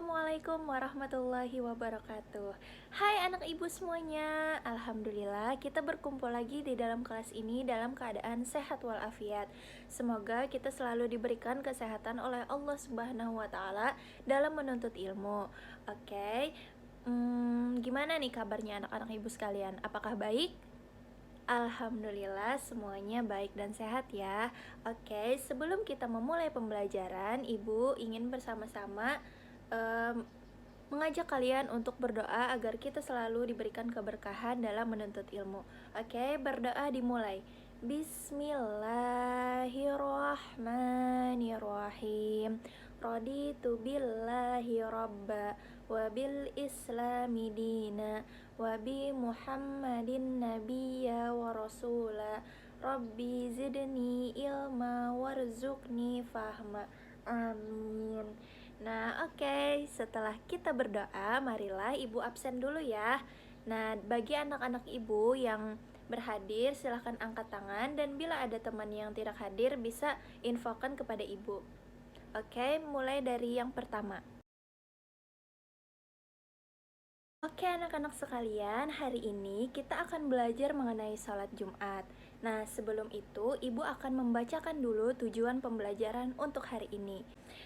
Assalamualaikum warahmatullahi wabarakatuh. Hai anak ibu semuanya. Alhamdulillah kita berkumpul lagi di dalam kelas ini dalam keadaan sehat walafiat. Semoga kita selalu diberikan kesehatan oleh Allah Subhanahu wa taala dalam menuntut ilmu. Oke. Gimana nih kabarnya anak-anak ibu sekalian? Apakah baik? Alhamdulillah semuanya baik dan sehat ya. Oke, sebelum kita memulai pembelajaran, Ibu ingin bersama-sama em, mengajak kalian untuk berdoa agar kita selalu diberikan keberkahan dalam menuntut ilmu. Oke, berdoa dimulai. Bismillahirrahmanirrahim. Raditu billahi rabba wa bil islami dina wa bi muhammadin nabiyya wa rasula. Rabbi zidni ilma warzuqni fahma. Amin. Nah, oke. Setelah kita berdoa, marilah ibu absen dulu ya. Nah, bagi anak-anak ibu yang berhadir, silahkan angkat tangan. Dan bila ada teman yang tidak hadir, bisa infokan kepada ibu. Oke, mulai dari yang pertama. Oke anak-anak sekalian, hari ini kita akan belajar mengenai sholat Jumat. Nah, sebelum itu, Ibu akan membacakan dulu tujuan pembelajaran untuk hari ini.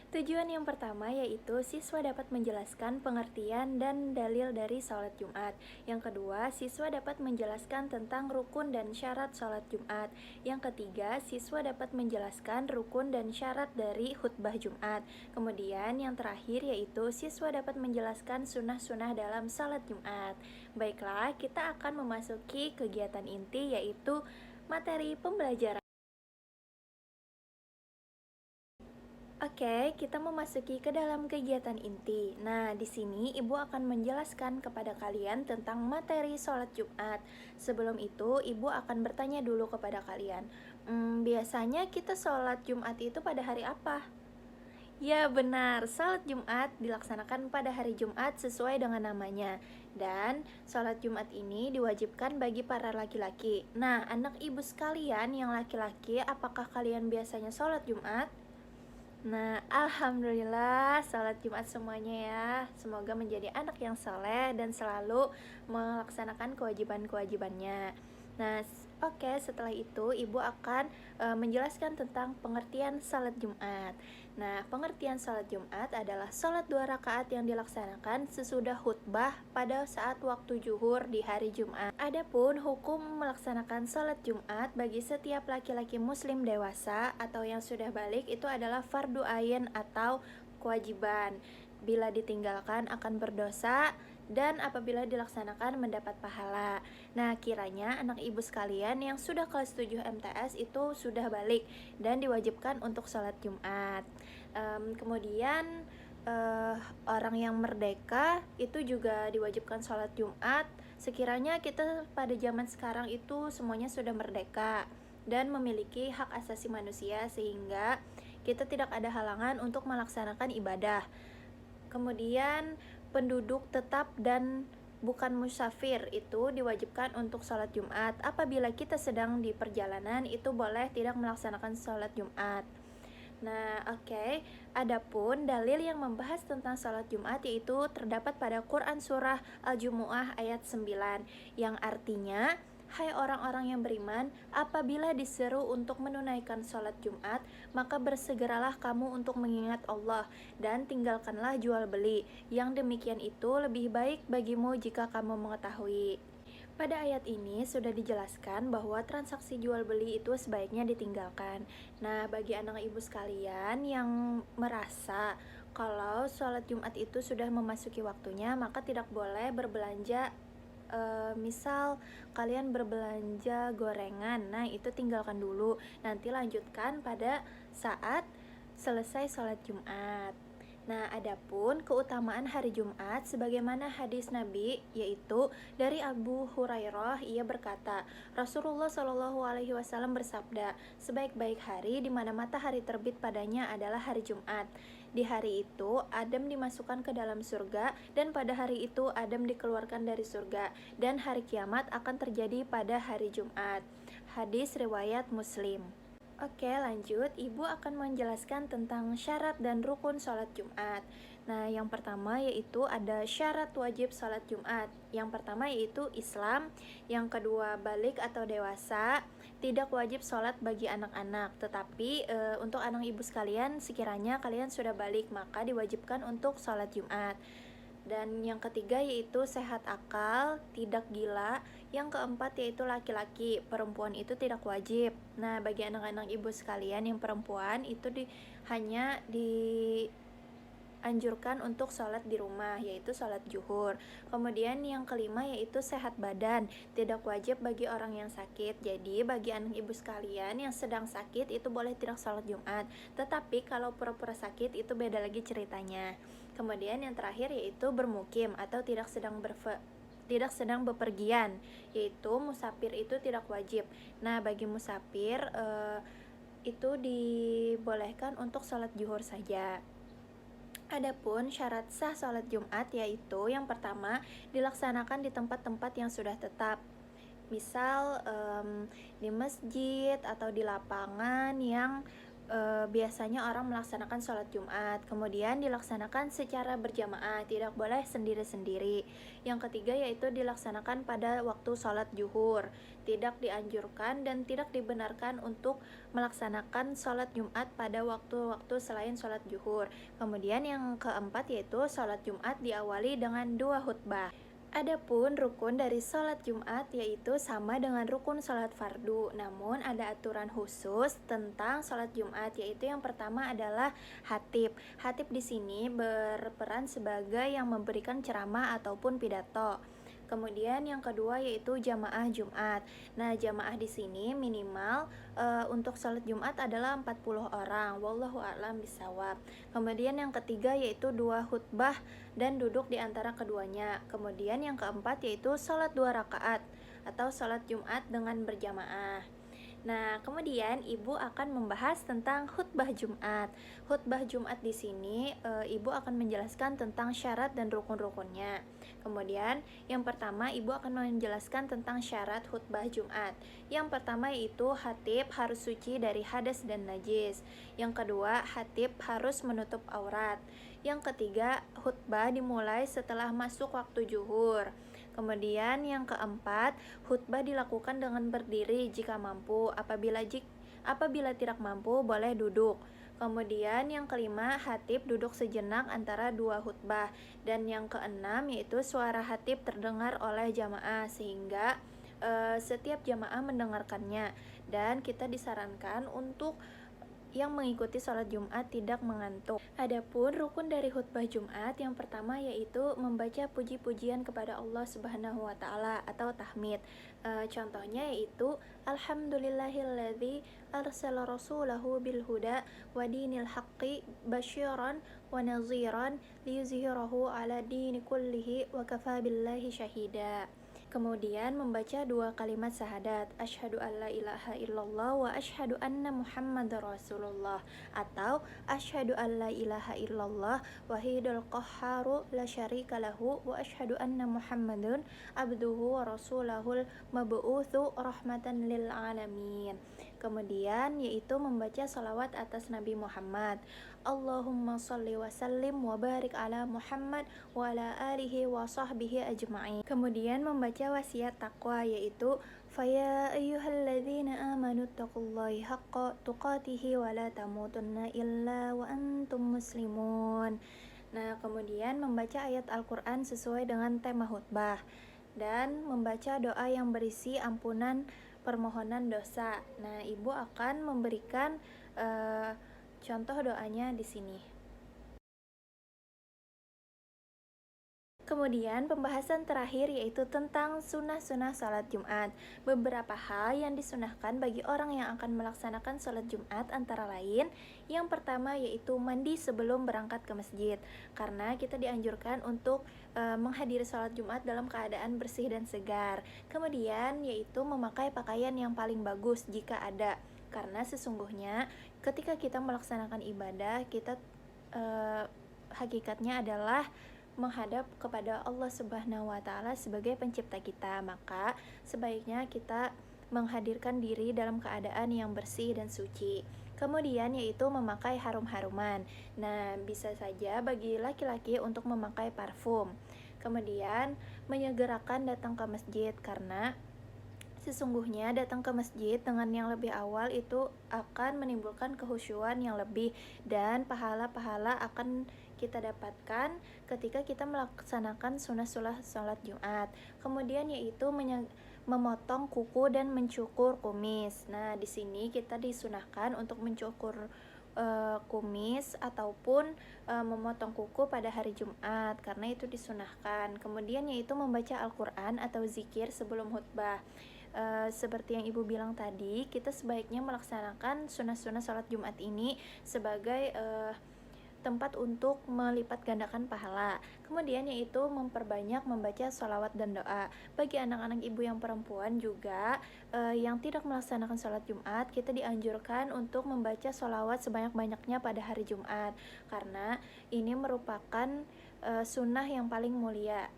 Tujuan yang pertama yaitu siswa dapat menjelaskan pengertian dan dalil dari sholat Jumat. Yang kedua, siswa dapat menjelaskan tentang rukun dan syarat sholat Jumat. Yang ketiga, siswa dapat menjelaskan rukun dan syarat dari khutbah Jumat. Kemudian yang terakhir yaitu siswa dapat menjelaskan sunnah-sunnah dalam salat Jumat. Baiklah, kita akan memasuki kegiatan inti yaitu materi pembelajaran. Oke, kita memasuki ke dalam kegiatan inti. Nah, di sini Ibu akan menjelaskan kepada kalian tentang materi sholat Jumat. Sebelum itu, Ibu akan bertanya dulu kepada kalian. Biasanya kita sholat Jumat itu pada hari apa? Ya benar, salat Jumat dilaksanakan pada hari Jumat sesuai dengan namanya. Dan salat Jumat ini diwajibkan bagi para laki-laki. Nah, anak ibu sekalian yang laki-laki, apakah kalian biasanya salat Jumat? Nah, alhamdulillah salat Jumat semuanya ya. Semoga menjadi anak yang soleh dan selalu melaksanakan kewajiban-kewajibannya. Nah, oke, setelah itu ibu akan menjelaskan tentang pengertian salat Jumat. Nah, pengertian salat Jumat adalah salat 2 rakaat yang dilaksanakan sesudah khutbah pada saat waktu zuhur di hari Jumat. Adapun hukum melaksanakan salat Jumat bagi setiap laki-laki muslim dewasa atau yang sudah balik itu adalah fardu ain atau kewajiban. Bila ditinggalkan akan berdosa dan apabila dilaksanakan mendapat pahala. Nah, kiranya anak ibu sekalian yang sudah kelas 7 MTS itu sudah balik dan diwajibkan untuk sholat Jumat. Kemudian orang yang merdeka itu juga diwajibkan sholat Jumat. Sekiranya kita pada zaman sekarang itu semuanya sudah merdeka dan memiliki hak asasi manusia sehingga kita tidak ada halangan untuk melaksanakan ibadah. Kemudian penduduk tetap dan bukan musafir itu diwajibkan untuk sholat Jumat. Apabila kita sedang di perjalanan itu boleh tidak melaksanakan sholat Jumat. Nah, oke. Adapun dalil yang membahas tentang sholat Jumat yaitu terdapat pada Quran Surah Al-Jumu'ah ayat 9 yang artinya, hai orang-orang yang beriman, apabila diseru untuk menunaikan sholat Jumat, maka bersegeralah kamu untuk mengingat Allah dan tinggalkanlah jual beli. Yang demikian itu lebih baik bagimu jika kamu mengetahui. Pada ayat ini sudah dijelaskan bahwa transaksi jual beli itu sebaiknya ditinggalkan. Nah, bagi anak ibu sekalian yang merasa kalau sholat Jumat itu sudah memasuki waktunya, maka tidak boleh berbelanja. Misal kalian berbelanja gorengan, nah itu tinggalkan dulu, nanti lanjutkan pada saat selesai sholat Jumat. Nah, adapun keutamaan hari Jumat sebagaimana hadis Nabi yaitu dari Abu Hurairah, ia berkata, Rasulullah Shallallahu alaihi wasallam bersabda, sebaik-baik hari di mana matahari terbit padanya adalah hari Jumat. Di hari itu Adam dimasukkan ke dalam surga dan pada hari itu Adam dikeluarkan dari surga dan hari kiamat akan terjadi pada hari Jumat. Hadis riwayat Muslim. Oke, lanjut. Ibu akan menjelaskan tentang syarat dan rukun sholat Jumat. Nah, yang pertama yaitu ada syarat wajib sholat Jumat. Yang pertama yaitu Islam, yang kedua balik atau dewasa, tidak wajib sholat bagi anak-anak. Tetapi untuk anak ibu sekalian, sekiranya kalian sudah balik, maka diwajibkan untuk sholat Jumat. Dan yang ketiga yaitu sehat akal, tidak gila. Yang keempat yaitu laki-laki, perempuan itu tidak wajib. Nah, bagi anak-anak ibu sekalian yang perempuan itu hanya dianjurkan untuk sholat di rumah, yaitu sholat zuhur. Kemudian yang kelima yaitu sehat badan, tidak wajib bagi orang yang sakit. Jadi bagi anak ibu sekalian yang sedang sakit itu boleh tidak sholat Jumat, tetapi kalau pura-pura sakit itu beda lagi ceritanya. Kemudian yang terakhir yaitu bermukim atau tidak sedang bepergian, yaitu musafir itu tidak wajib. Nah, bagi musafir itu dibolehkan untuk sholat zuhur saja. Adapun syarat sah sholat Jumat yaitu yang pertama dilaksanakan di tempat-tempat yang sudah tetap. Misal di masjid atau di lapangan yang biasanya orang melaksanakan sholat Jumat. Kemudian dilaksanakan secara berjamaah, tidak boleh sendiri-sendiri. Yang ketiga yaitu dilaksanakan pada waktu sholat zuhur. Tidak dianjurkan dan tidak dibenarkan untuk melaksanakan sholat Jumat pada waktu-waktu selain sholat zuhur. Kemudian yang keempat yaitu sholat Jumat diawali dengan 2 khutbah. Adapun rukun dari sholat Jumat yaitu sama dengan rukun sholat fardu, namun ada aturan khusus tentang sholat Jumat, yaitu yang pertama adalah khatib. Khatib di sini berperan sebagai yang memberikan ceramah ataupun pidato. Kemudian yang kedua yaitu jamaah Jumat. Nah, jamaah di sini minimal untuk sholat Jumat adalah 40 orang. Wallahu a'lam bishawab. Kemudian yang ketiga yaitu 2 khutbah dan duduk di antara keduanya. Kemudian yang keempat yaitu sholat 2 rakaat atau sholat Jumat dengan berjamaah. Nah, kemudian ibu akan membahas tentang khutbah Jumat. Khutbah Jumat di sini ibu akan menjelaskan tentang syarat dan rukun-rukunnya. Kemudian, yang pertama ibu akan menjelaskan tentang syarat khutbah Jumat. Yang pertama yaitu khatib harus suci dari hadas dan najis. Yang kedua, khatib harus menutup aurat. Yang ketiga, khutbah dimulai setelah masuk waktu zuhur. Kemudian yang keempat, khutbah dilakukan dengan berdiri jika mampu. Apabila tidak mampu, boleh duduk. Kemudian yang kelima, khatib duduk sejenak antara 2 khutbah. Dan yang keenam yaitu suara khatib terdengar oleh jamaah sehingga setiap jamaah mendengarkannya. Dan kita disarankan untuk yang mengikuti sholat Jumat tidak mengantuk. Adapun rukun dari khutbah Jumat yang pertama yaitu membaca puji-pujian kepada Allah Subhanahu wa taala atau tahmid. Contohnya yaitu Alhamdulillahilladzi arsala rasulahu bil huda wa dinil haqqi basyiran wa nadhiran liyuzhirahu ala dini kullihi wa kafa billahi syahida. Kemudian membaca 2 kalimat syahadat, asyhadu alla ilaha illallah wa asyhadu anna muhammadar rasulullah, atau asyhadu alla ilaha illallah wahidul qahharu la syarika lahu wa asyhadu anna muhammadun abduhu wa rasulahul mab'utsu rahmatan lil alamin. Kemudian yaitu membaca salawat atas Nabi Muhammad. Allahumma salli wa sallim wa barik ala Muhammad wa ala alihi wa sahbihi ajma'in. Kemudian membaca wasiat takwa yaitu faya ayyuhalladzina amanu taqullaha haqqa tuqatihi wa la tamutunna illa wa antum muslimun. Nah, kemudian membaca ayat Al-Qur'an sesuai dengan tema khutbah dan membaca doa yang berisi ampunan permohonan dosa. Nah, ibu akan memberikan contoh doanya di sini. Kemudian pembahasan terakhir yaitu tentang sunnah-sunnah sholat Jumat. Beberapa hal yang disunahkan bagi orang yang akan melaksanakan sholat Jumat antara lain, yang pertama yaitu mandi sebelum berangkat ke masjid, karena kita dianjurkan untuk menghadiri sholat Jumat dalam keadaan bersih dan segar. Kemudian yaitu memakai pakaian yang paling bagus jika ada, karena sesungguhnya ketika kita melaksanakan ibadah, kita hakikatnya adalah menghadap kepada Allah Subhanahu wa taala sebagai pencipta kita, maka sebaiknya kita menghadirkan diri dalam keadaan yang bersih dan suci. Kemudian yaitu memakai harum-haruman. Nah, bisa saja bagi laki-laki untuk memakai parfum. Kemudian menyegerakan datang ke masjid karena sesungguhnya datang ke masjid dengan yang lebih awal itu akan menimbulkan kekhusyuan yang lebih, dan pahala-pahala akan kita dapatkan ketika kita melaksanakan sunnah-sunnah sholat Jumat. Kemudian yaitu memotong kuku dan mencukur kumis. Nah, di sini kita disunahkan untuk mencukur kumis ataupun memotong kuku pada hari Jumat karena itu disunahkan. Kemudian yaitu membaca Al-Quran atau zikir sebelum khutbah. Seperti yang ibu bilang tadi, kita sebaiknya melaksanakan sunnah-sunnah sholat Jumat ini sebagai tempat untuk melipat gandakan pahala. Kemudian yaitu memperbanyak membaca sholawat dan doa. Bagi anak-anak ibu yang perempuan juga yang tidak melaksanakan sholat Jumat, kita dianjurkan untuk membaca sholawat sebanyak-banyaknya pada hari Jumat karena ini merupakan sunnah yang paling mulia.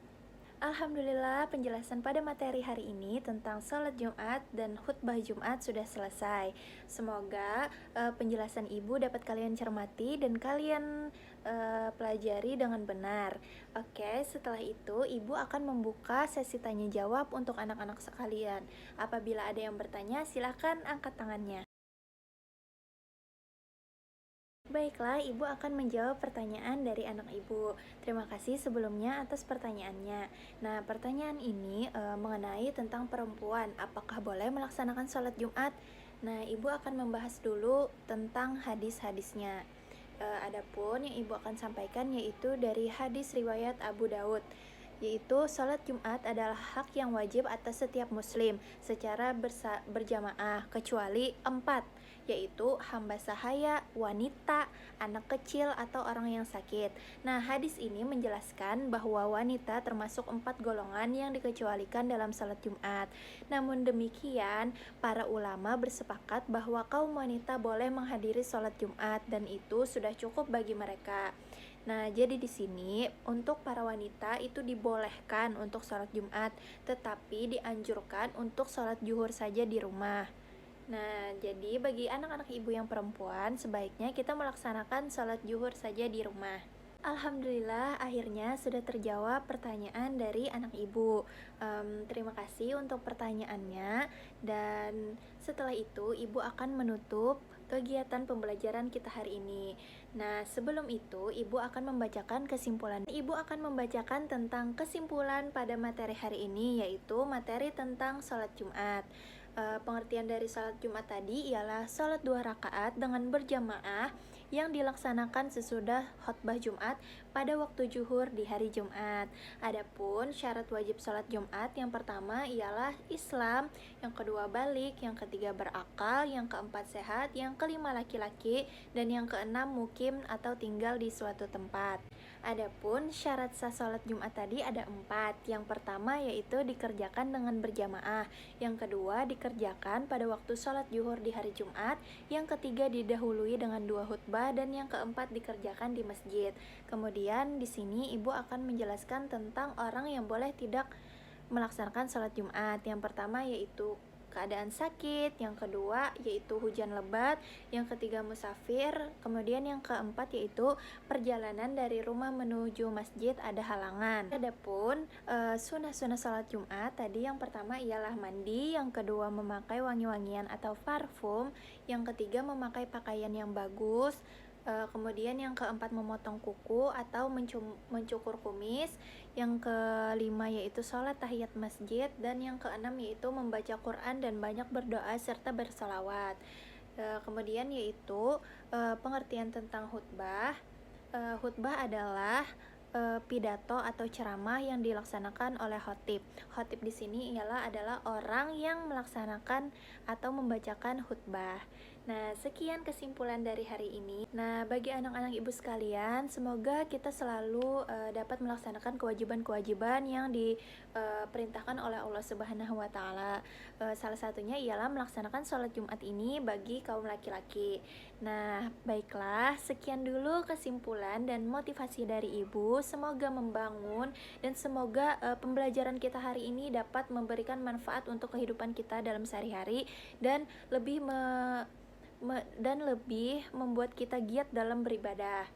Alhamdulillah, penjelasan pada materi hari ini tentang sholat Jumat dan khutbah Jumat sudah selesai. Semoga penjelasan ibu dapat kalian cermati dan kalian pelajari dengan benar. Oke, setelah itu ibu akan membuka sesi tanya jawab untuk anak-anak sekalian. Apabila ada yang bertanya, silakan angkat tangannya. Baiklah, Ibu akan menjawab pertanyaan dari anak Ibu. Terima kasih sebelumnya atas pertanyaannya. Nah, pertanyaan ini mengenai tentang perempuan, apakah boleh melaksanakan sholat Jumat? Nah, Ibu akan membahas dulu tentang hadis-hadisnya. Adapun yang Ibu akan sampaikan yaitu dari hadis riwayat Abu Daud, yaitu sholat Jumat adalah hak yang wajib atas setiap muslim secara berjamaah kecuali 4, yaitu hamba sahaya, wanita, anak kecil, atau orang yang sakit. Nah, hadis ini menjelaskan bahwa wanita termasuk 4 golongan yang dikecualikan dalam sholat Jumat. Namun demikian, para ulama bersepakat bahwa kaum wanita boleh menghadiri sholat Jumat dan itu sudah cukup bagi mereka. Nah, jadi di sini untuk para wanita itu dibolehkan untuk sholat Jumat, tetapi dianjurkan untuk sholat zuhur saja di rumah. Nah, jadi bagi anak-anak ibu yang perempuan, sebaiknya kita melaksanakan sholat zuhur saja di rumah. Alhamdulillah, akhirnya sudah terjawab pertanyaan dari anak ibu. Terima kasih untuk pertanyaannya. Dan setelah itu, ibu akan menutup kegiatan pembelajaran kita hari ini. Nah, sebelum itu, ibu akan membacakan kesimpulan. Ibu akan membacakan tentang kesimpulan pada materi hari ini, yaitu materi tentang sholat Jumat. Pengertian dari sholat Jumat tadi ialah sholat 2 rakaat dengan berjamaah yang dilaksanakan sesudah khutbah Jumat pada waktu zuhur di hari Jumat. Adapun syarat wajib sholat Jumat, yang pertama ialah Islam, yang kedua balik, yang ketiga berakal, yang keempat sehat, yang kelima laki-laki, dan yang keenam mukim atau tinggal di suatu tempat. Adapun syarat sah sholat Jumat tadi ada 4. Yang pertama yaitu dikerjakan dengan berjamaah, yang kedua dikerjakan pada waktu sholat zuhur di hari Jumat, yang ketiga didahului dengan 2 khutbah, dan yang keempat dikerjakan di masjid. Kemudian di sini ibu akan menjelaskan tentang orang yang boleh tidak melaksanakan sholat Jumat. Yang pertama yaitu keadaan sakit, yang kedua yaitu hujan lebat, yang ketiga musafir, kemudian yang keempat yaitu perjalanan dari rumah menuju masjid ada halangan. Adapun sunnah-sunnah sholat Jumat tadi, yang pertama ialah mandi, yang kedua memakai wangi-wangian atau parfum, yang ketiga memakai pakaian yang bagus, kemudian yang keempat memotong kuku atau mencukur kumis, yang kelima yaitu sholat tahiyat masjid, dan yang keenam yaitu membaca Quran dan banyak berdoa serta bersolawat. Kemudian yaitu pengertian tentang khutbah. Khutbah adalah pidato atau ceramah yang dilaksanakan oleh khotib. Khotib di sini adalah orang yang melaksanakan atau membacakan khutbah. Nah, sekian kesimpulan dari hari ini. Nah, bagi anak-anak ibu sekalian, semoga kita selalu dapat melaksanakan kewajiban-kewajiban yang diperintahkan oleh Allah Subhanahu wa Ta'ala. Salah satunya ialah melaksanakan sholat Jumat ini bagi kaum laki-laki. Nah, baiklah, sekian dulu kesimpulan dan motivasi dari ibu. Semoga membangun dan semoga pembelajaran kita hari ini dapat memberikan manfaat untuk kehidupan kita dalam sehari-hari dan lebih lebih membuat kita giat dalam beribadah.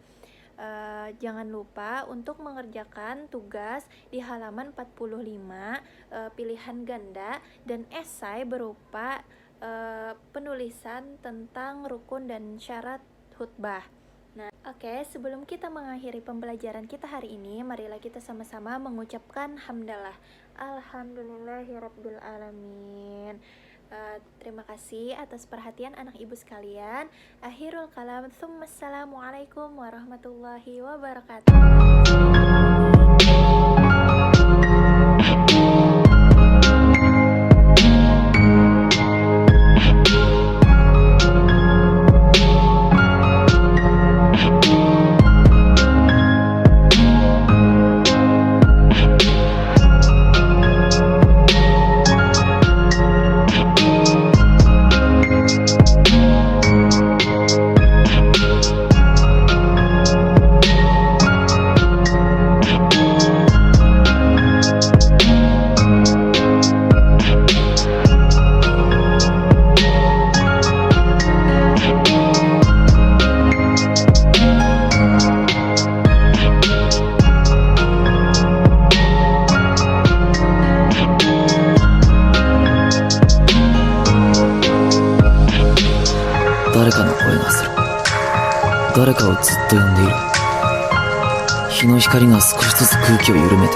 Jangan lupa untuk mengerjakan tugas di halaman 45, pilihan ganda, dan esai berupa penulisan tentang rukun dan syarat khutbah. Nah, oke, sebelum kita mengakhiri pembelajaran kita hari ini, marilah kita sama-sama mengucapkan hamdalah. Alhamdulillahirabbil alamin. Terima kasih atas perhatian anak ibu sekalian. Akhirul kalam, Assalamualaikum warahmatullahi wabarakatuh.誰かの声がする。誰かをずっと呼んでいる。日の光が少しずつ空気を緩めて